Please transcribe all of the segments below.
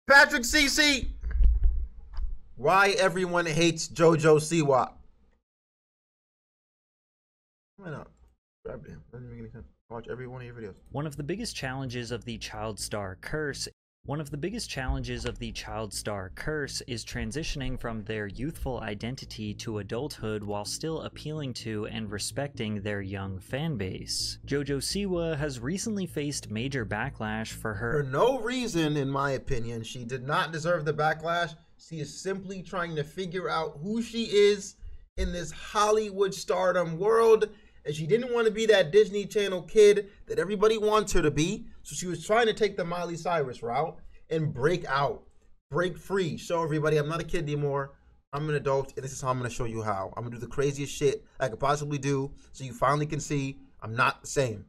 Patrick CC. Why everyone hates Jojo Siwa. Why not? Grab him. Doesn't make any sense. Watch every one of your videos. One of the biggest challenges of the child star curse is transitioning from their youthful identity to adulthood while still appealing to and respecting their young fan base. Jojo Siwa has recently faced major backlash for no reason, in my opinion. She did not deserve the backlash. She is simply trying to figure out who she is in this Hollywood stardom world. And she didn't want to be that Disney Channel kid that everybody wants her to be. So she was trying to take the Miley Cyrus route and break out, break free, show everybody I'm not a kid anymore. I'm an adult, and this is how I'm going to show you how. I'm going to do the craziest shit I could possibly do so you finally can see I'm not the same.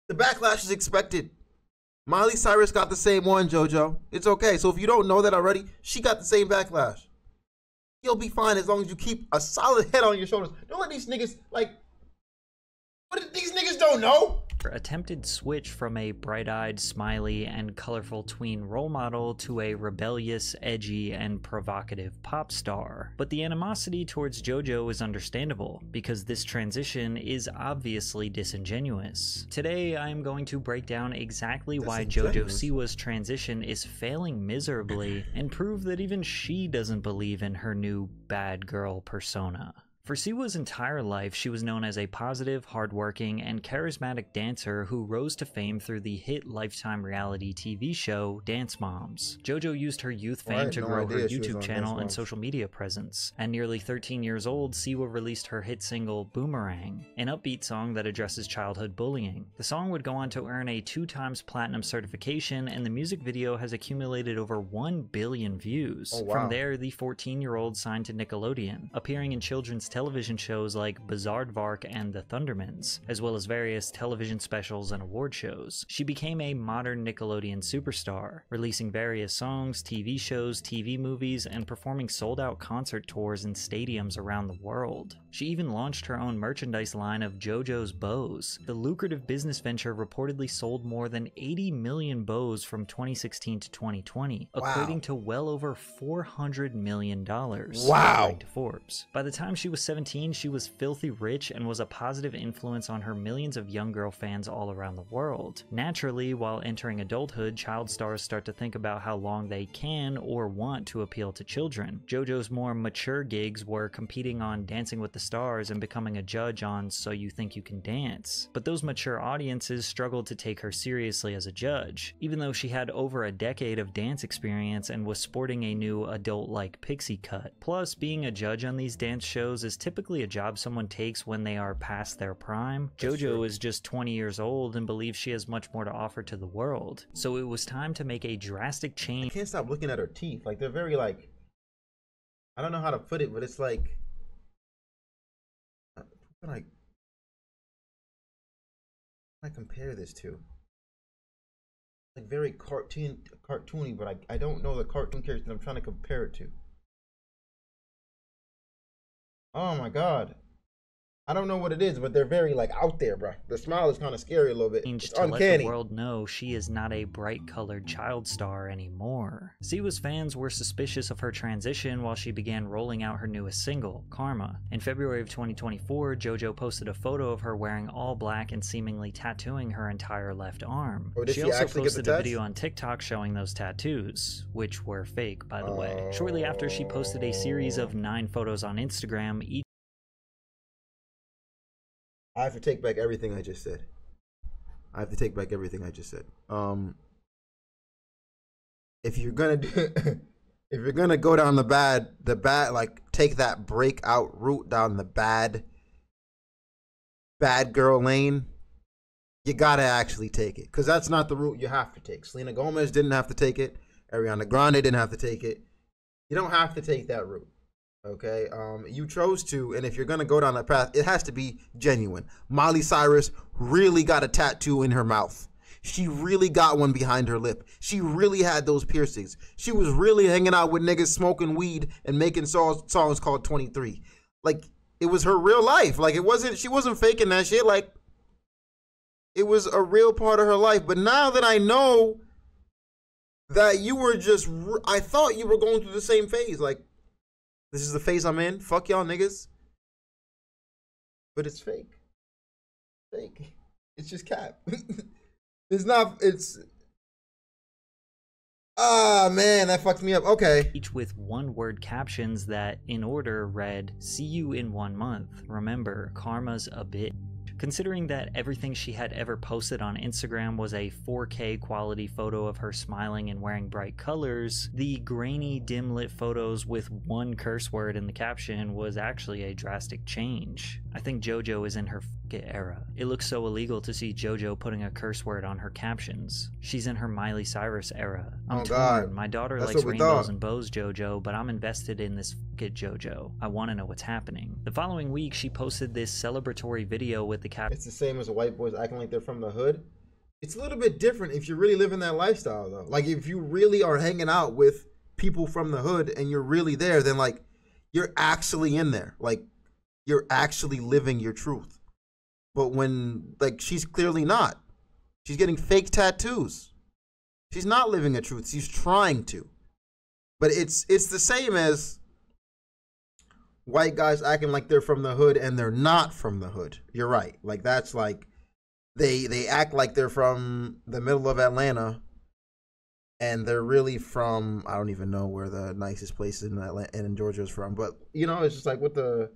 The backlash is expected. Miley Cyrus got the same one, Jojo. It's okay. So if you don't know that already, she got the same backlash. You'll be fine as long as you keep a solid head on your shoulders. Don't let these niggas, like, what, these niggas don't know? her attempted switch from a bright-eyed, smiley, and colorful tween role model to a rebellious, edgy, and provocative pop star. But the animosity towards Jojo is understandable, because this transition is obviously disingenuous. Today, I am going to break down exactly why Jojo Siwa's transition is failing miserably, and prove that even she doesn't believe in her new bad girl persona. For Siwa's entire life, she was known as a positive, hardworking, and charismatic dancer who rose to fame through the hit Lifetime reality TV show Dance Moms. Jojo used her youth fame to grow her YouTube channel and social media presence. At nearly 13 years old, Siwa released her hit single Boomerang, an upbeat song that addresses childhood bullying. The song would go on to earn a 2x platinum certification, and the music video has accumulated over 1 billion views. Oh, wow. From there, the 14-year-old signed to Nickelodeon, appearing in children's television shows like Bizaardvark and The Thundermans, as well as various television specials and award shows. She became a modern Nickelodeon superstar, releasing various songs, TV shows, TV movies, and performing sold-out concert tours in stadiums around the world. She even launched her own merchandise line of JoJo's bows. The lucrative business venture reportedly sold more than 80 million bows from 2016 to 2020, equating to well over $400 million, according to Forbes. By the time she was 17, she was filthy rich and was a positive influence on her millions of young girl fans all around the world. Naturally, while entering adulthood, child stars start to think about how long they can or want to appeal to children. JoJo's more mature gigs were competing on Dancing with the Stars and becoming a judge on So You Think You Can Dance. But those mature audiences struggled to take her seriously as a judge, even though she had over a decade of dance experience and was sporting a new adult-like pixie cut. Plus, being a judge on these dance shows is typically a job someone takes when they are past their prime. Jojo is just 20 years old and believes she has much more to offer to the world. So it was time to make a drastic change. I can't stop looking at her teeth. Like, they're very, like, I don't know how to put it, but it's like, what can I compare this to? Like, very cartoony, but I don't know the cartoon character that I'm trying to compare it to. Oh my god. I don't know what it is, but they're very, like, out there, bro. The smile is kind of scary a little bit. It's to uncanny. Let the world know she is not a bright-colored child star anymore. Siwa's fans were suspicious of her transition while she began rolling out her newest single, Karma. In February of 2024, Jojo posted a photo of her wearing all black and seemingly tattooing her entire left arm. She also posted a video on TikTok showing those tattoos, which were fake, by the way. Shortly after, she posted a series of 9 photos on Instagram, each I have to take back everything I just said. I have to take back everything I just said. If you're gonna do, if you're gonna go down the bad, like, take that breakout route down the bad girl lane, you gotta actually take it, because that's not the route you have to take. Selena Gomez didn't have to take it. Ariana Grande didn't have to take it. You don't have to take that route. Okay, you chose to, and if you're gonna go down that path, it has to be genuine. Miley Cyrus really got a tattoo in her mouth. She really got one behind her lip. She really had those piercings. She was really hanging out with niggas smoking weed and making songs called 23. Like, it was her real life. Like, she wasn't faking that shit. Like, it was a real part of her life. But now that I know that you were just, I thought you were going through the same phase. Like, this is the phase I'm in. Fuck y'all niggas. But it's fake. Fake. It's just cap. It's not, it's, ah, man, that fucked me up. Okay. Each with one-word captions that, in order, read, "See you in 1 month. Remember, karma's a bitch." Considering that everything she had ever posted on Instagram was a 4K quality photo of her smiling and wearing bright colors, the grainy, dim-lit photos with one curse word in the caption was actually a drastic change. I think Jojo is in her f***it era. It looks so illegal to see Jojo putting a curse word on her captions. She's in her Miley Cyrus era. I'm torn. My daughter likes rainbows and bows, Jojo, but I'm invested in this f***it Jojo. I want to know what's happening. The following week, she posted this celebratory video with the caption. It's the same as the white boys acting like they're from the hood. It's a little bit different if you're really living that lifestyle, though. Like, if you really are hanging out with people from the hood and you're really there, then, like, you're actually in there. Like, you're actually living your truth. But when, like, she's clearly not. She's getting fake tattoos. She's not living a truth. She's trying to. But it's the same as white guys acting like they're from the hood and they're not from the hood. You're right. Like, that's like, they act like they're from the middle of Atlanta and they're really from, I don't even know where the nicest place in Atlanta and in Georgia is from. But, you know, it's just like, what the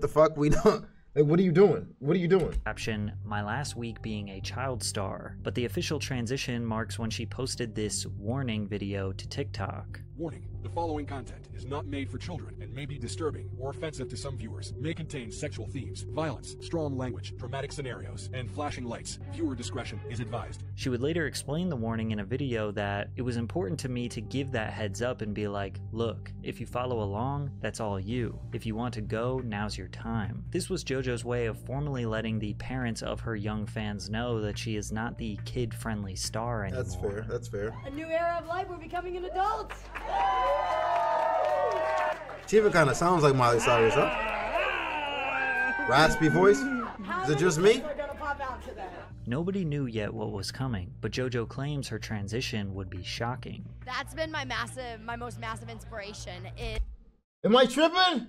fuck? We don't. Like, what are you doing? What are you doing? Caption, "My last week being a child star," but the official transition marks when she posted this warning video to TikTok. Warning, the following content is not made for children and may be disturbing or offensive to some viewers. May contain sexual themes, violence, strong language, dramatic scenarios, and flashing lights. Viewer discretion is advised. She would later explain the warning in a video that it was important to me to give that heads up and be like, look, if you follow along, that's all you. If you want to go, now's your time. This was Jojo's way of formally letting the parents of her young fans know that she is not the kid-friendly star anymore. That's fair. That's fair. A new era of life. We're becoming an adult. She even kind of sounds like Miley Cyrus, huh? Raspy voice? Is it just me? Nobody knew yet what was coming, but Jojo claims her transition would be shocking. That's been my most massive inspiration. Am I tripping?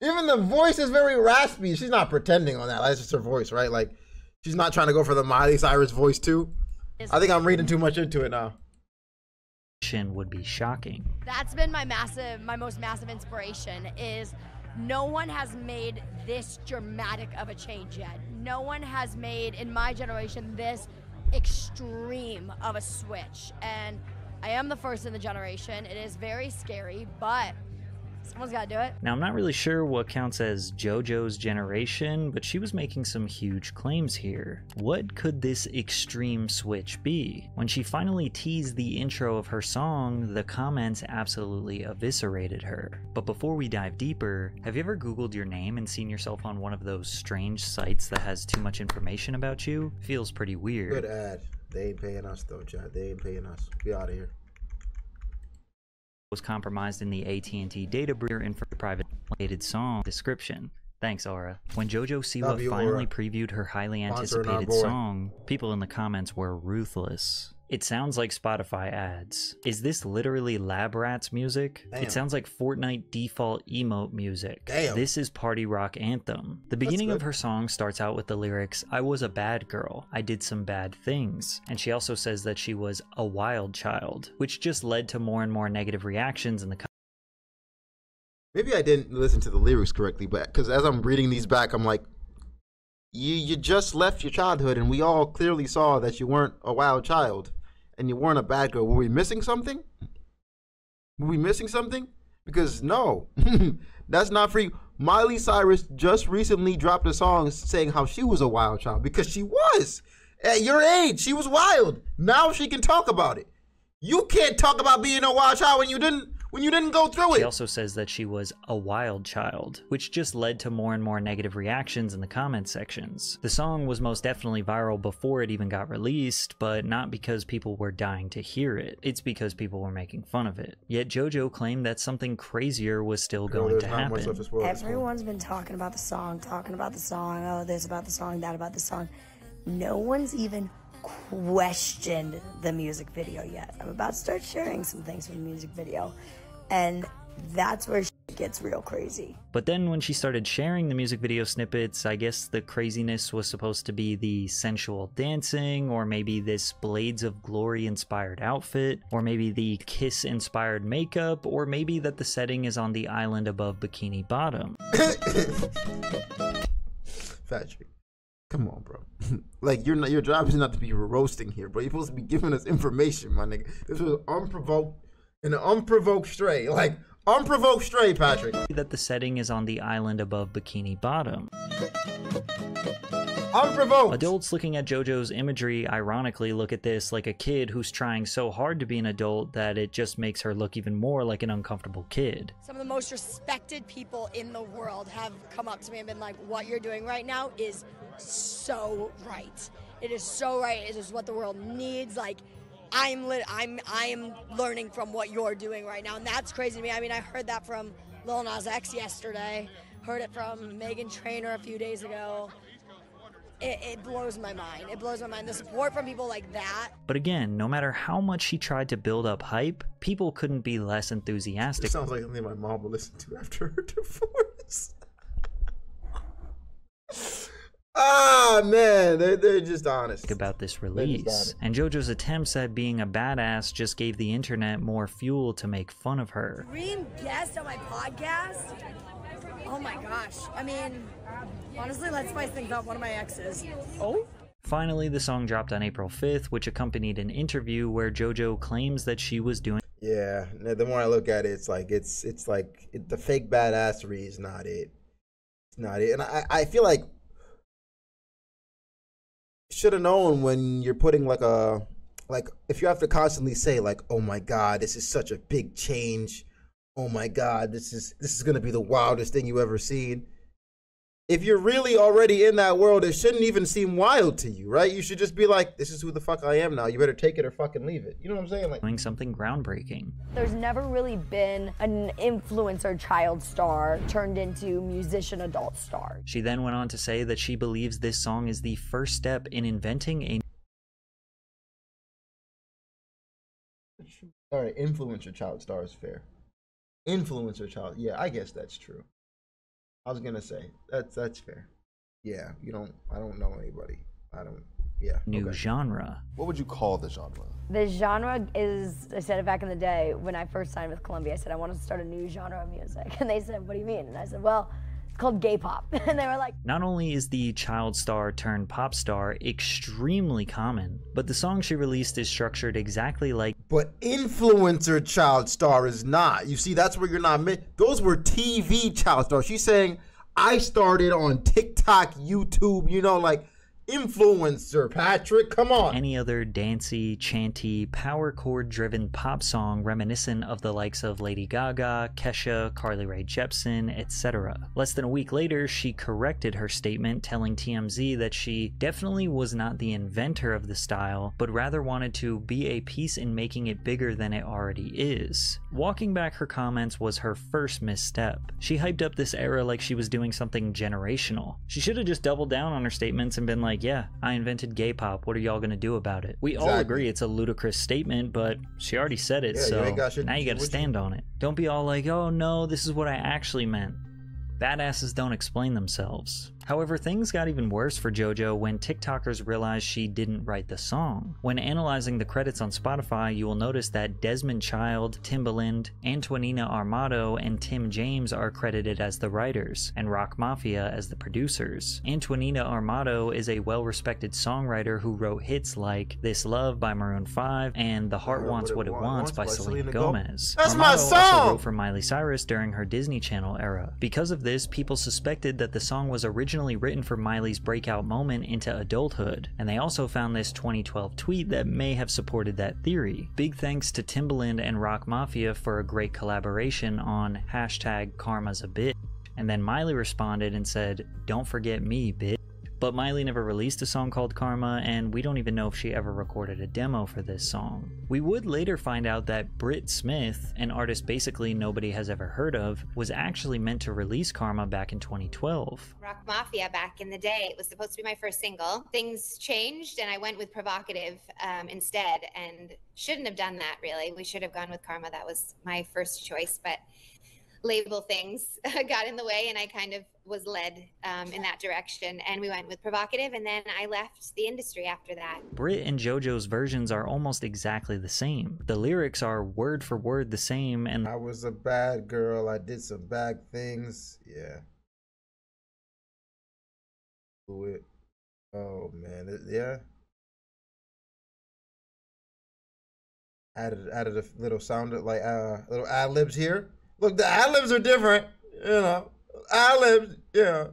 Even the voice is very raspy. She's not pretending on that. That's just her voice, right? Like, she's not trying to go for the Miley Cyrus voice too. I think I'm reading too much into it now. Would be shocking. That's been my most massive inspiration. Is no one has made this dramatic of a change yet. No one has made, in my generation, this extreme of a switch. And I am the first in the generation. It is very scary, but someone's got to do it. Now, I'm not really sure what counts as JoJo's generation, but she was making some huge claims here. What could this extreme switch be? When she finally teased the intro of her song, the comments absolutely eviscerated her. But before we dive deeper, have you ever Googled your name and seen yourself on one of those strange sites that has too much information about you? Feels pretty weird. Good ad. They ain't paying us though, Chad. They ain't paying us. We out of here. Was compromised in the AT&T data breach and for private song description. Thanks, Aura. When Jojo Siwa finally previewed her highly anticipated song, people in the comments were ruthless. It sounds like Spotify ads. Is this literally Lab Rats music? Damn. It sounds like Fortnite default emote music. Damn. This is Party Rock Anthem. The beginning of her song starts out with the lyrics, "I was a bad girl. I did some bad things." And she also says that she was a wild child, which just led to more and more negative reactions in the comments. Maybe I didn't listen to the lyrics correctly, but because as I'm reading these back, I'm like, you just left your childhood and we all clearly saw that you weren't a wild child and you weren't a bad girl. Were we missing something? Were we missing something? Because no, that's not for you. Miley Cyrus just recently dropped a song saying how she was a wild child, because she was. At your age, she was wild. Now she can talk about it. You can't talk about being a wild child when you didn't go through it. She also says that she was a wild child, which just led to more and more negative reactions in the comment sections. The song was most definitely viral before it even got released, but not because people were dying to hear it. It's because people were making fun of it. Yet Jojo claimed that something crazier was still going to happen. Everyone's been talking about the song, oh, this about the song, that about the song. No one's even questioned the music video yet. I'm about to start sharing some things from the music video, and that's where shit gets real crazy. But then when she started sharing the music video snippets, I guess the craziness was supposed to be the sensual dancing, or maybe this Blades of Glory inspired outfit, or maybe the Kiss inspired makeup, or maybe that the setting is on the island above Bikini Bottom. Patrick, come on, bro. Like, your job is not to be roasting here, bro. You're supposed to be giving us information, my nigga. This was unprovoked, an unprovoked stray. Like, unprovoked stray, Patrick. That the setting is on the island above Bikini Bottom. Unprovoked. Adults looking at JoJo's imagery ironically look at this like a kid who's trying so hard to be an adult that it just makes her look even more like an uncomfortable kid. Some of the most respected people in the world have come up to me and been like, what you're doing right now is so right. It is so right. It is what the world needs. Like, I am learning from what you're doing right now, and that's crazy to me. I mean, I heard that from Lil Nas X yesterday, heard it from Meghan Trainor a few days ago. It blows my mind. It blows my mind. The support from people like that. But again, no matter how much she tried to build up hype, people couldn't be less enthusiastic. It sounds like something my mom would listen to after her divorce. Ah, man, they're just honest about this release, and JoJo's attempts at being a badass just gave the internet more fuel to make fun of her. Dream guest on my podcast? Oh my gosh. I mean, honestly, let's spice things up. One of my exes. Oh? Finally, the song dropped on April 5th, which accompanied an interview where JoJo claims that she was doing. Yeah, the more I look at it, it's like the fake badassery is not it. It's not it, and I feel like should have known when you're putting like if you have to constantly say like, oh my god, this is such a big change, oh my god, this is gonna be the wildest thing you ever seen. If you're really already in that world, it shouldn't even seem wild to you, right? You should just be like, this is who the fuck I am now. You better take it or fucking leave it. You know what I'm saying? Like, doing something groundbreaking. There's never really been an influencer child star turned into musician adult star. She then went on to say that she believes this song is the first step in inventing a... All right, influencer child star is fair. Influencer child, yeah, I guess that's true. I was gonna say that's fair. Yeah, I don't know anybody. New genre. What would you call the genre? The genre is, I said it back in the day when I first signed with Columbia. I said I wanted to start a new genre of music, and they said, "What do you mean?" And I said, "Well, it's called gay pop." And they were like, not only is the child star turned pop star extremely common, but the song she released is structured exactly like... But influencer child star is not. You see, that's where you're not... Those were TV child stars. She's saying, I started on TikTok, YouTube, like... Influencer, Patrick, come on. Any other dancey, chanty, power chord driven pop song reminiscent of the likes of Lady Gaga, Kesha, Carly Rae Jepsen, etc. Less than a week later, she corrected her statement, telling TMZ that she definitely was not the inventor of the style, but rather wanted to be a piece in making it bigger than it already is. Walking back her comments was her first misstep. She hyped up this era like she was doing something generational. She should have just doubled down on her statements and been like, yeah, I invented gay pop. What are y'all gonna do about it? We all agree it's a ludicrous statement, but she already said it, so now you gotta stand on it. Don't be all like, oh no, this is what I actually meant. Badasses don't explain themselves. However, things got even worse for JoJo when TikTokers realized she didn't write the song. When analyzing the credits on Spotify, you will notice that Desmond Child, Timbaland, Antonina Armato, and Tim James are credited as the writers, and Rock Mafia as the producers. Antonina Armato is a well-respected songwriter who wrote hits like This Love by Maroon 5 and The Heart Wants What It Wants by Selena Gomez. That's Armato my song! also wrote for Miley Cyrus during her Disney Channel era. Because of this, people suspected that the song was originally written for Miley's breakout moment into adulthood, and they also found this 2012 tweet that may have supported that theory. Big thanks to Timbaland and Rock Mafia for a great collaboration on #Karma's a bitch, and then Miley responded and said, "Don't forget me, bitch." But Miley never released a song called Karma, and we don't even know if she ever recorded a demo for this song. We would later find out that Britt Smith, an artist basically nobody has ever heard of, was actually meant to release Karma back in 2012. Rock Mafia back in the day. It was supposed to be my first single. Things changed and I went with Provocative instead, and shouldn't have done that really. We should have gone with Karma. That was my first choice, but label things got in the way and I kind of was led in that direction, and we went with Provocative, and then I left the industry after that. Britt and Jojo's versions are almost exactly the same. The lyrics are word for word the same, and I was a bad girl, I did some bad things. Yeah. Do it. Oh man, yeah. Added a little sound, like little ad-libs here. Look, the ad-libs are different, you know. Ad-libs, yeah.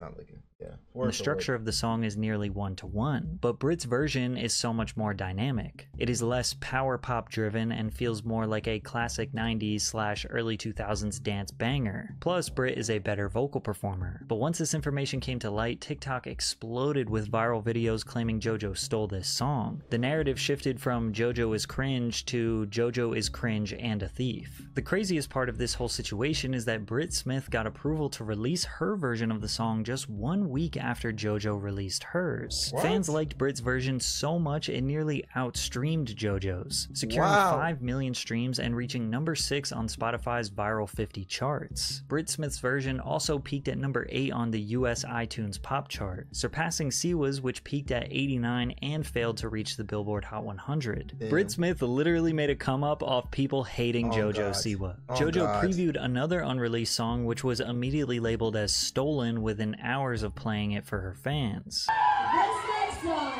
Not looking. Yeah. The structure of the song is nearly one-to-one, but Britt's version is so much more dynamic. It is less power pop driven and feels more like a classic 90s / early 2000s dance banger. Plus, Britt is a better vocal performer. But once this information came to light, TikTok exploded with viral videos claiming Jojo stole this song. The narrative shifted from Jojo is cringe to Jojo is cringe and a thief. The craziest part of this whole situation is that Britt Smith got approval to release her version of the song just 1 week after Jojo released hers. What? Fans liked Britt's version so much it nearly outstreamed Jojo's, securing Wow. 5 million streams and reaching number 6 on Spotify's Viral 50 charts. Britt Smith's version also peaked at number 8 on the US iTunes pop chart, surpassing Siwa's, which peaked at 89 and failed to reach the Billboard Hot 100. Damn. Britt Smith literally made a come up off people hating Oh, Jojo God. Siwa. Oh, Jojo God. previewed another unreleased song which was immediately labeled as stolen within hours of playing it for her fans. This next song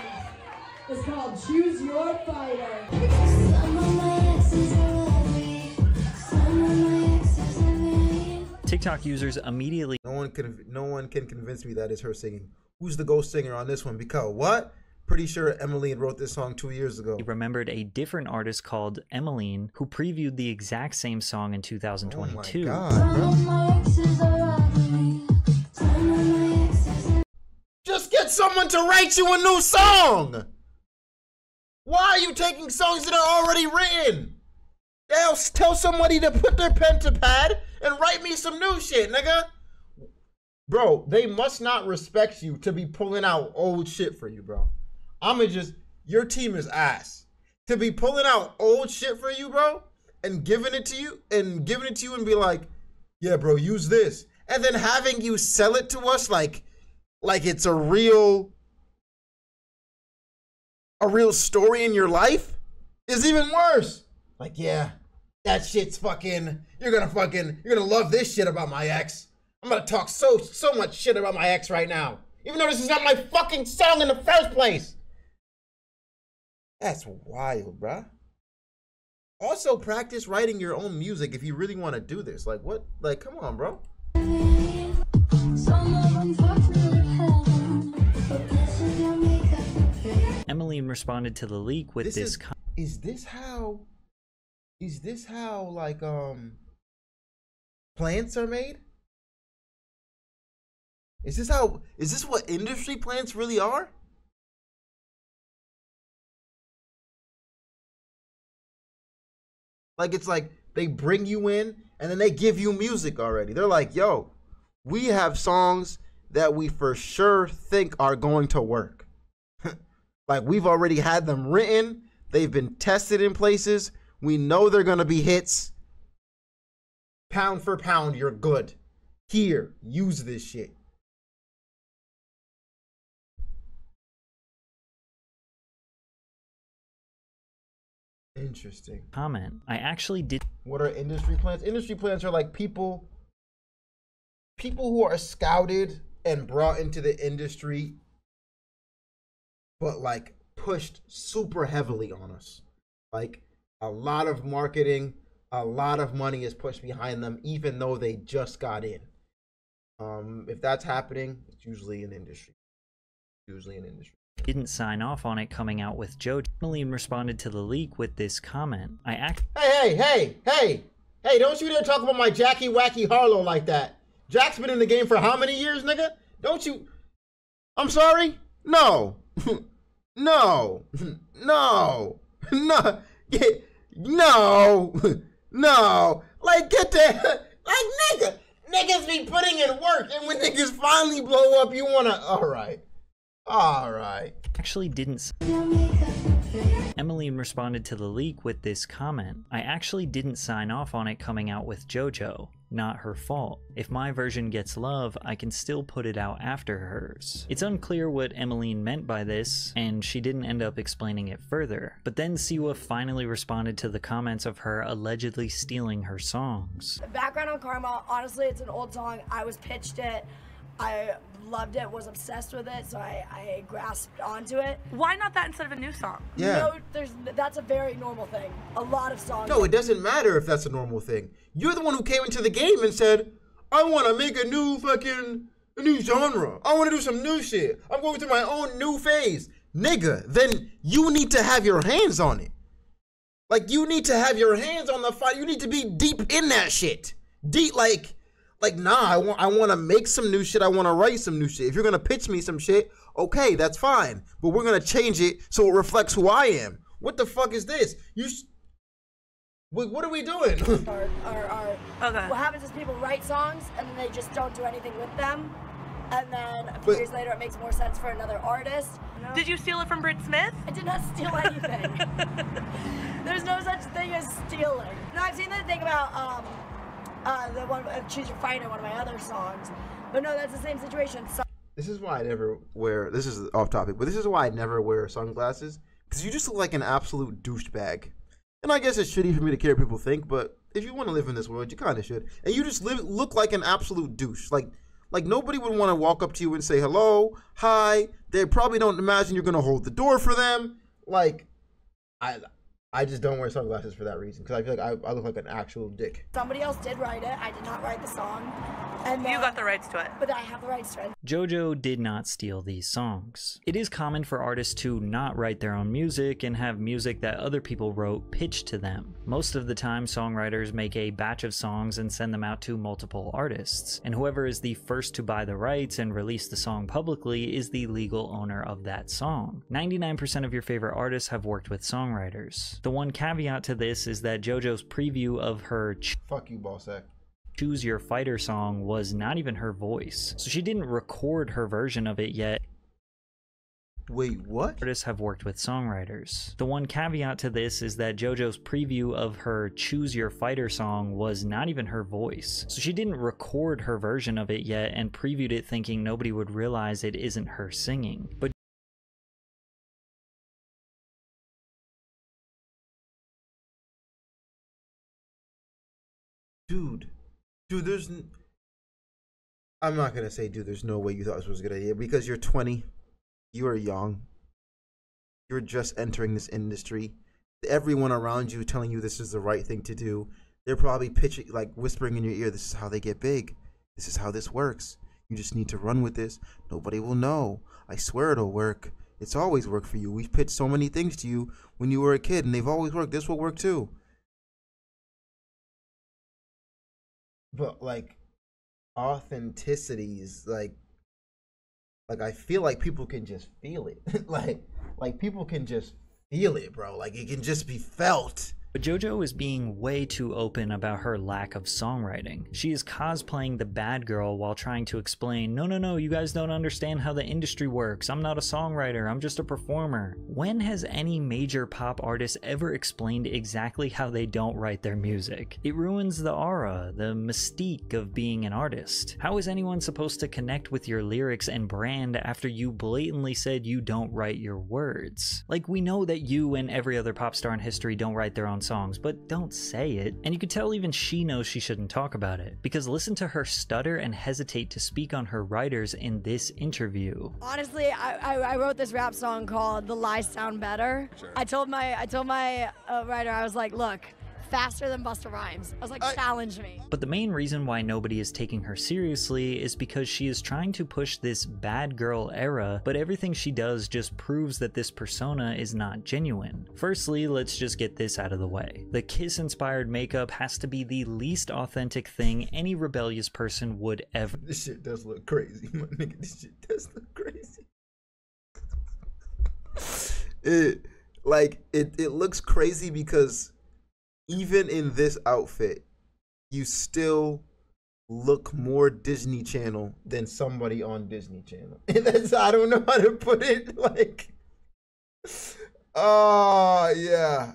is called Choose Your Fighter. TikTok users immediately No one can convince me that is her singing. Who's the ghost singer on this one? Because what? Pretty sure Emmeline wrote this song 2 years ago. remembered a different artist called Emmeline who previewed the exact same song in 2022. Oh my God, bro. Just get someone to write you a new song. Why are you taking songs that are already written? They'll tell somebody to put their pen to pad and write me some new shit, nigga. Bro, they must not respect you to be pulling out old shit for you, bro. Your team is ass. To be pulling out old shit for you, bro, and giving it to you and be like, yeah, bro, use this. And then having you sell it to us like it's a real story in your life is even worse. Like, yeah, that shit's fucking, you're gonna love this shit about my ex. I'm gonna talk so much shit about my ex right now. Even though this is not my fucking song in the first place. That's wild, bruh. Also, practice writing your own music if you really want to do this. Like, what? Like, come on, bro. Emmeline responded to the leak with this Is this how like plants are made? Is this what industry plants really are? Like, it's like they bring you in and then they give you music already. They're like, yo, we have songs that we for sure think are going to work. Like, we've already had them written. They've been tested in places. We know they're going to be hits. Pound for pound, you're good. Here, use this shit. Interesting. comment. I actually did. What are industry plants? Industry plants are like people who are scouted and brought into the industry, but like pushed super heavily on us. Like, a lot of marketing, a lot of money is pushed behind them, even though they just got in. If that's happening, it's usually an industry. Didn't sign off on it coming out with Jojo. Emmeline responded to the leak with this comment. Hey, don't you dare talk about my Jackie Wacky Harlow like that. Jack's been in the game for how many years, nigga? Don't you? I'm sorry? No. No. No. No. No. No. Like, get that. Like, niggas be putting in work, and when niggas finally blow up, you wanna, all right. Actually didn't. Emmeline responded to the leak with this comment: I actually didn't sign off on it coming out with Jojo. Not her fault. If my version gets love, I can still put it out after hers. It's unclear what Emmeline meant by this, and she didn't end up explaining it further. But then Siwa finally responded to the comments of her allegedly stealing her songs. Background on Karma, honestly, it's an old song. I was pitched it. I loved it, was obsessed with it, so I grasped onto it. Why not that instead of a new song? Yeah. No, that's a very normal thing. A lot of songs. No, it doesn't matter if that's a normal thing. You're the one who came into the game and said, I want to make a new genre. I want to do some new shit. I'm going through my own new phase. Nigga, then you need to have your hands on it. Like, you need to have your hands on the fight. You need to be deep in that shit. Deep, like, nah, I want to make some new shit. I want to write some new shit. If you're going to pitch me some shit, okay, that's fine. But we're going to change it so it reflects who I am. What the fuck is this? What are we doing? Okay. What happens is people write songs and then they just don't do anything with them. And then a few years later, it makes more sense for another artist. Did you steal it from Britt Smith? I did not steal anything. There's no such thing as stealing. No, I've seen that thing about the one Choose Your Fighter, one of my other songs. But no, that's the same situation. This is why I never wear, this is off topic, but this is why I never wear sunglasses. Because you just look like an absolute douchebag. And I guess it's shitty for me to care what people think, but if you want to live in this world, you kind of should. And you just look like an absolute douche. Like nobody would want to walk up to you and say hello, hi. They probably don't imagine you're going to hold the door for them. Like, I just don't wear sunglasses for that reason, because I feel like I look like an actual dick. Somebody else did write it. I did not write the song. And you got the rights to it. But I have the rights to it. Jojo did not steal these songs. It is common for artists to not write their own music and have music that other people wrote pitched to them. Most of the time, songwriters make a batch of songs and send them out to multiple artists, and whoever is the first to buy the rights and release the song publicly is the legal owner of that song. 99% of your favorite artists have worked with songwriters. The one caveat to this is that Jojo's preview of her Fuck you, Ballsack. Choose Your Fighter song was not even her voice, so she didn't record her version of it yet. Wait, what? Artists have worked with songwriters. The one caveat to this is that Jojo's preview of her Choose Your Fighter song was not even her voice, so she didn't record her version of it yet and previewed it thinking nobody would realize it isn't her singing. But Dude, I'm not gonna say, dude, there's no way you thought this was a good idea, because you're 20, you are young, you're just entering this industry, everyone around you telling you this is the right thing to do, they're probably pitching, like whispering in your ear, this is how they get big, this is how this works, you just need to run with this, nobody will know, I swear it'll work, it's always worked for you, we've pitched so many things to you when you were a kid, and they've always worked, this will work too. But like, authenticities, like I feel like people can just feel it. like people can just feel it, bro. Like, it can just be felt. But Jojo is being way too open about her lack of songwriting. She is cosplaying the bad girl while trying to explain, no, you guys don't understand how the industry works. I'm not a songwriter, I'm just a performer. When has any major pop artist ever explained exactly how they don't write their music? It ruins the aura, the mystique of being an artist. How is anyone supposed to connect with your lyrics and brand after you blatantly said you don't write your words? Like, we know that you and every other pop star in history don't write their own songs, but don't say it. And you could tell even she knows she shouldn't talk about it, because listen to her stutter and hesitate to speak on her writers in this interview. Honestly, I wrote this rap song called "The Lies Sound Better." Sure. I told my writer, I was like, look, faster than Busta Rhymes. I was like, challenge me. But the main reason why nobody is taking her seriously is because she is trying to push this bad girl era, but everything she does just proves that this persona is not genuine. Firstly, let's just get this out of the way. The Kiss-inspired makeup has to be the least authentic thing any rebellious person would ever. This shit does look crazy, my nigga. This shit does look crazy. It looks crazy because even in this outfit, you still look more Disney Channel than somebody on Disney Channel. And that's, I don't know how to put it, like, oh, yeah.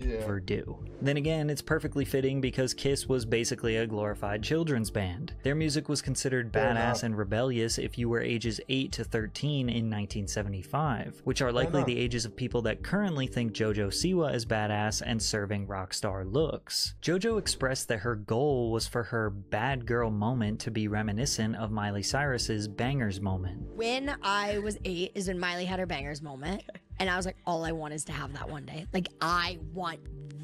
Ever do. Then again, it's perfectly fitting because Kiss was basically a glorified children's band. Their music was considered badass and rebellious if you were ages 8 to 13 in 1975, which are likely the ages of people that currently think Jojo Siwa is badass and serving rock star looks. Jojo expressed that her goal was for her bad girl moment to be reminiscent of Miley Cyrus's bangers moment. When I was 8 is when Miley had her bangers moment. And I was like, all I want is to have that one day. Like, I want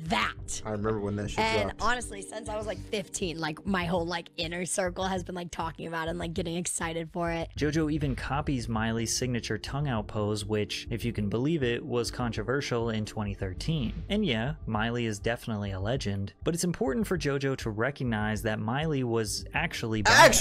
that. I remember when that shit and dropped. honestly, since I was like 15, like my whole like inner circle has been like talking about it and like getting excited for it. Jojo even copies Miley's signature tongue out pose, which, if you can believe it, was controversial in 2013. And yeah, Miley is definitely a legend, but it's important for Jojo to recognize that Miley was actually bad.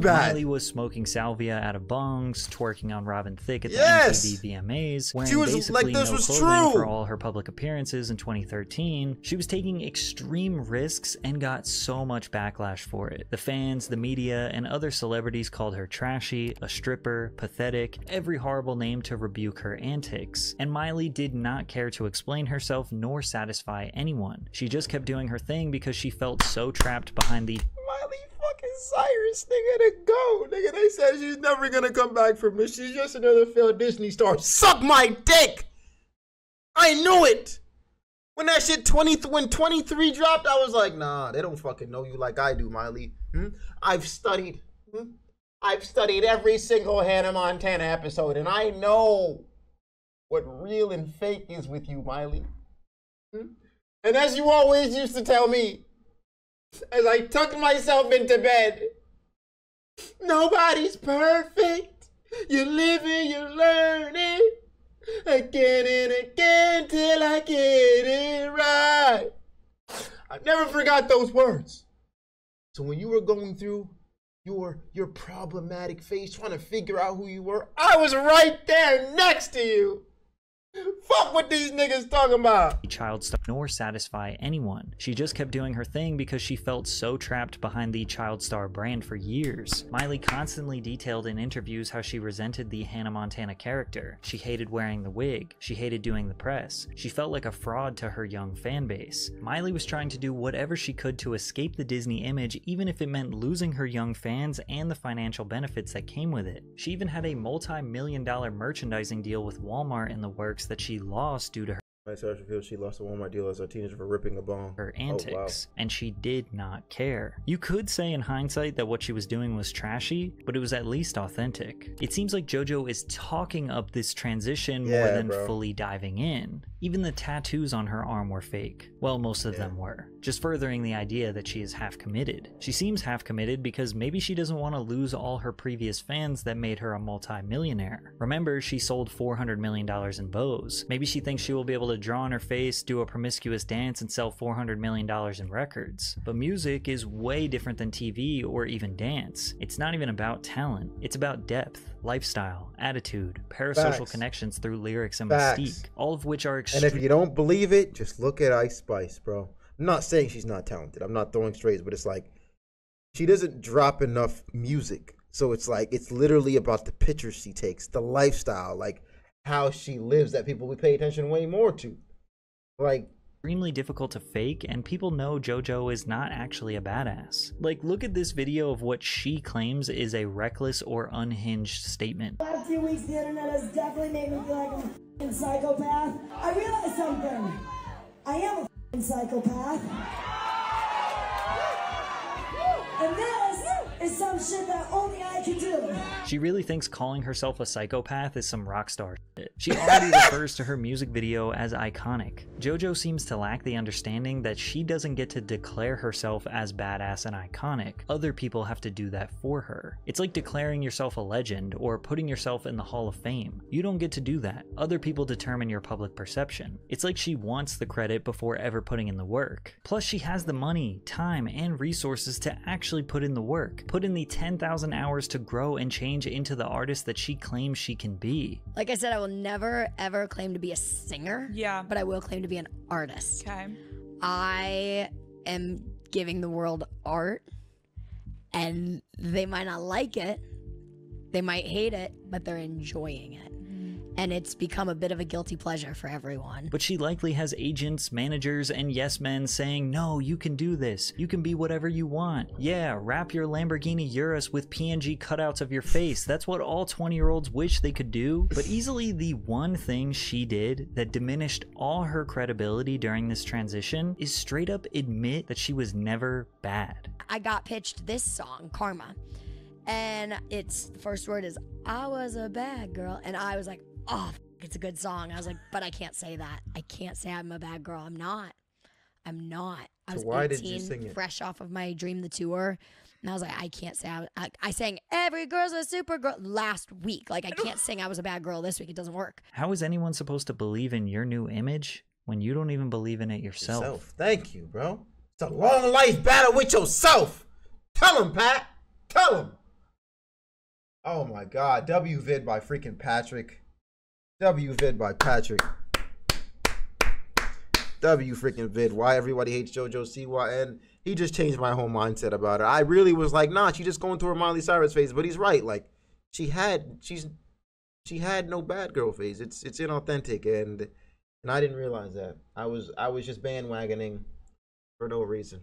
Miley was smoking salvia out of bongs, twerking on Robin Thicke at the MTV VMAs, wearing basically no clothing for all her public appearances in 2013. She was taking extreme risks and got so much backlash for it. The fans, the media, and other celebrities called her trashy, a stripper, pathetic, every horrible name to rebuke her antics. And Miley did not care to explain herself nor satisfy anyone. She just kept doing her thing because she felt so trapped behind the Miley fucking Cyrus, nigga, to go. Nigga, they said she's never gonna come back from it. She's just another failed Disney star. Suck my dick! I knew it! When that shit when 23 dropped, I was like, nah, they don't fucking know you like I do, Miley. I've studied every single Hannah Montana episode, and I know what real and fake is with you, Miley. And as you always used to tell me, as I tucked myself into bed, nobody's perfect. You're living, you're learning. Again and again till I get it right. I never forgot those words. So when you were going through your problematic phase, trying to figure out who you were, I was right there next to you. Fuck what these niggas talking about. Child star nor satisfy anyone. She just kept doing her thing because she felt so trapped behind the child star brand for years. Miley constantly detailed in interviews how she resented the Hannah Montana character. She hated wearing the wig. She hated doing the press. She felt like a fraud to her young fan base. Miley was trying to do whatever she could to escape the Disney image, even if it meant losing her young fans and the financial benefits that came with it. She even had a multi-million-dollar merchandising deal with Walmart in the works that she lost due to her she lost a Walmart deal as a teenager for ripping a bong. Her antics, and she did not care. You could say in hindsight that what she was doing was trashy, but it was at least authentic. It seems like Jojo is talking up this transition more than fully diving in. Even the tattoos on her arm were fake. Well, most of them were. Just furthering the idea that she is half committed. She seems half committed because maybe she doesn't want to lose all her previous fans that made her a multi-millionaire. Remember, she sold $400 million in bows. Maybe she thinks she will be able to draw on her face, do a promiscuous dance, and sell $400 million in records. But music is way different than TV or even dance. It's not even about talent. It's about depth, lifestyle, attitude, parasocial connections through lyrics and mystique, all of which are and if you don't believe it, just look at Ice Spice, bro. I'm not saying she's not talented. I'm not throwing strays, but it's like she doesn't drop enough music. So it's like it's literally about the pictures she takes, the lifestyle, like how she lives that people would pay attention way more to. Like extremely difficult to fake, and people know Jojo is not actually a badass. Like, look at this video of what she claims is a reckless or unhinged statement. The last few weeks, the internet has definitely made me feel like I'm a f***ing psychopath. I realized something. I am a f***ing psychopath. And this is some shit that only I can do. She really thinks calling herself a psychopath is some rock star shit. She already refers to her music video as iconic. Jojo seems to lack the understanding that she doesn't get to declare herself as badass and iconic. Other people have to do that for her. It's like declaring yourself a legend or putting yourself in the Hall of Fame. You don't get to do that. Other people determine your public perception. It's like she wants the credit before ever putting in the work. Plus, she has the money, time, and resources to actually put in the work. Put in the 10,000 hours to grow and change into the artist that she claims she can be. Like I said, I will never ever claim to be a singer. Yeah. But I will claim to be an artist. Okay. I am giving the world art, and they might not like it, they might hate it, but they're enjoying it. And it's become a bit of a guilty pleasure for everyone. But she likely has agents, managers, and yes men saying, no, you can do this. You can be whatever you want. Yeah, wrap your Lamborghini Urus with PNG cutouts of your face. That's what all 20-year-olds wish they could do. But easily the one thing she did that diminished all her credibility during this transition is straight up admit that she was never bad. I got pitched this song, Karma. And the first word is, I was a bad girl. And I was like, oh, it's a good song. I was like, but I can't say that. I can't say I'm a bad girl. I'm not. I was why 18, did you sing it? fresh off of my Dream the Tour. And I was like, I can't say I sang Every Girl's a Super Girl last week. Like, I can't sing I was a bad girl this week. It doesn't work. How is anyone supposed to believe in your new image when you don't even believe in it yourself? Thank you, bro. It's a long life battle with yourself. Tell him, Pat. Tell him. Oh my God. W vid by freaking Patrick. W vid by Patrick. W freaking vid. Why everybody hates Jojo Siwa, and he just changed my whole mindset about it. I really was like, nah, she's just going through her Miley Cyrus phase, but he's right. Like, she had no bad girl phase. It's inauthentic, and I didn't realize that. I was just bandwagoning for no reason.